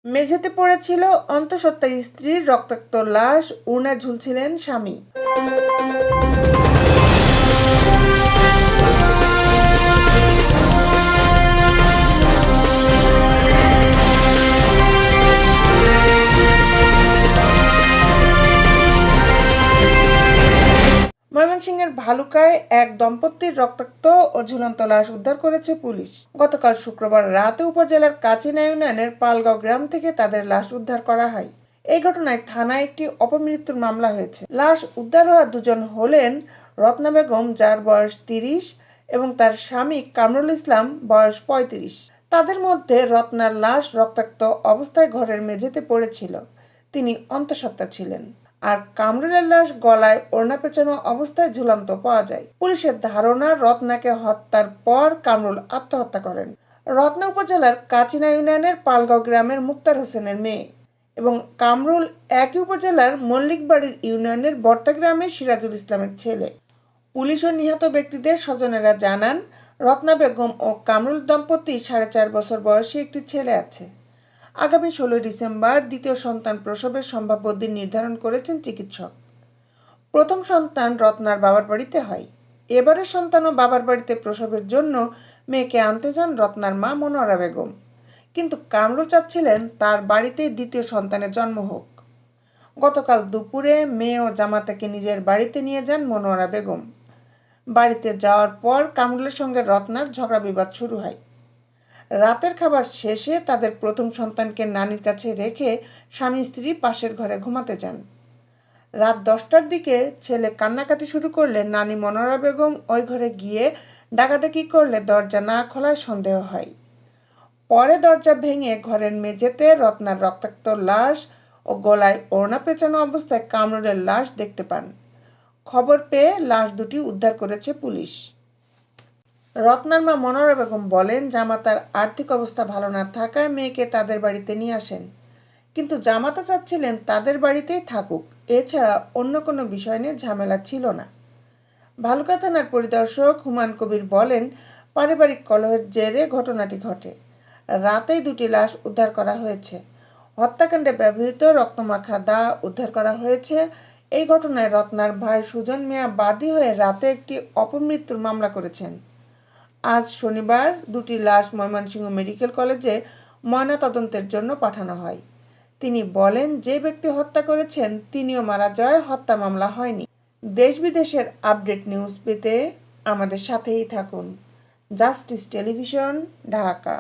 মেঝেতে পড়েছিল অন্তঃসত্ত্বা স্ত্রীর রক্তাক্ত লাশ, উড়নায় ঝুলছিলেন স্বামী। ময়মনসিংহের ভালুকায় এক দম্পতির রক্তাক্ত ও ঝুলন্ত লাশ উদ্ধার করেছে পুলিশ। গতকাল শুক্রবার রাতে উপজেলার কাচিনা ইউনিয়নের পালগাঁও গ্রাম থেকে তাদের লাশ উদ্ধার করা হয়। এই ঘটনায় থানায় একটি অপমৃত্যুর মামলা হয়েছে। লাশ উদ্ধার হওয়া দুজন হলেন রত্না বেগম, যার বয়স 30, এবং তার স্বামী কামরুল ইসলাম, বয়স 35। তাদের মধ্যে রত্নার লাশ রক্তাক্ত অবস্থায় ঘরের মেঝেতে পড়েছিল। তিনি অন্তঃসত্ত্বা ছিলেন। আর কামরুলের লাশ গলায় ওড়না পেঁচানো অবস্থায় ঝুলন্ত পাওয়া যায়। পুলিশের ধারণা, রত্নাকে হত্যার পর কামরুল আত্মহত্যা করেন। রত্না উপজেলার কাচিনা ইউনিয়নের পালগাঁও গ্রামের মুক্তার হোসেনের মেয়ে এবং কামরুল একই উপজেলার মল্লিকবাড়ির ইউনিয়নের বর্তা গ্রামের সিরাজুল ইসলামের ছেলে। পুলিশ ও নিহত ব্যক্তিদের স্বজনেরা জানান, রত্না বেগম ও কামরুল দম্পতি 4.5 বছর বয়সী একটি ছেলে আছে। আগামী 16 ডিসেম্বর দ্বিতীয় সন্তান প্রসবের সম্ভাব্য দিন নির্ধারণ করেছেন চিকিৎসক। প্রথম সন্তান রত্নার বাবার বাড়িতে হয়। এবারের সন্তানও বাবার বাড়িতে প্রসবের জন্য মেয়েকে আনতে যান রত্নার মা মনোয়ারা বেগম। কিন্তু কামরুল চাচ্ছিলেন তার বাড়িতেই দ্বিতীয় সন্তানের জন্ম হোক। গতকাল দুপুরে মেয়ে ও জামাতাকে নিজের বাড়িতে নিয়ে যান মনোয়ারা বেগম। বাড়িতে যাওয়ার পর কামরুলের সঙ্গে রত্নার ঝগড়া বিবাদ শুরু হয়। রাতের খাবার শেষে তাদের প্রথম সন্তানকে নানির কাছে রেখে স্বামী স্ত্রী পাশের ঘরে ঘুমাতে যান। রাত 10টার দিকে ছেলে কান্নাকাটি শুরু করলে নানি মনোয়ারা বেগম ওই ঘরে গিয়ে ডাকাডাকি করলে দরজা না খোলায় সন্দেহ হয়। পরে দরজা ভেঙে ঘরের মেঝেতে রত্নার রক্তাক্ত লাশ ও গলায় ওড়না পেঁচানো অবস্থায় কামরুলের লাশ দেখতে পান। খবর পেয়ে লাশ দুটি উদ্ধার করেছে পুলিশ। রত্নার মা মনোয়ারা বেগম বলেন, জামাতার আর্থিক অবস্থা ভালো না থাকায় মেয়েকে তাদের বাড়িতে নিয়ে আসেন, কিন্তু জামাতা চাচ্ছিলেন তাদের বাড়িতেই থাকুক। এছাড়া অন্য কোনো বিষয় নিয়ে ঝামেলা ছিল না। ভালুকা থানার পরিদর্শক হুমায়ুন কবির বলেন, পারিবারিক কলহের জেরে ঘটনাটি ঘটে। রাতেই দুটি লাশ উদ্ধার করা হয়েছে। হত্যাকাণ্ডে ব্যবহৃত রক্তমাখা দা উদ্ধার করা হয়েছে। এই ঘটনায় রত্নার ভাই সুজন মিয়া বাদী হয়ে রাতে একটি অপমৃত্যুর মামলা করেছেন। আজ শনিবার দুটি লাশ ময়মনসিংহ মেডিকেল কলেজে ময়নাতদন্তের জন্য পাঠানো হয়। তিনি বলেন, যে ব্যক্তি হত্যা করেছেন তিনিও মারা যায়, হত্যা মামলা হয়নি। দেশ বিদেশের আপডেট নিউজ পেতে আমাদের সাথেই থাকুন। Justice television, Dhaka.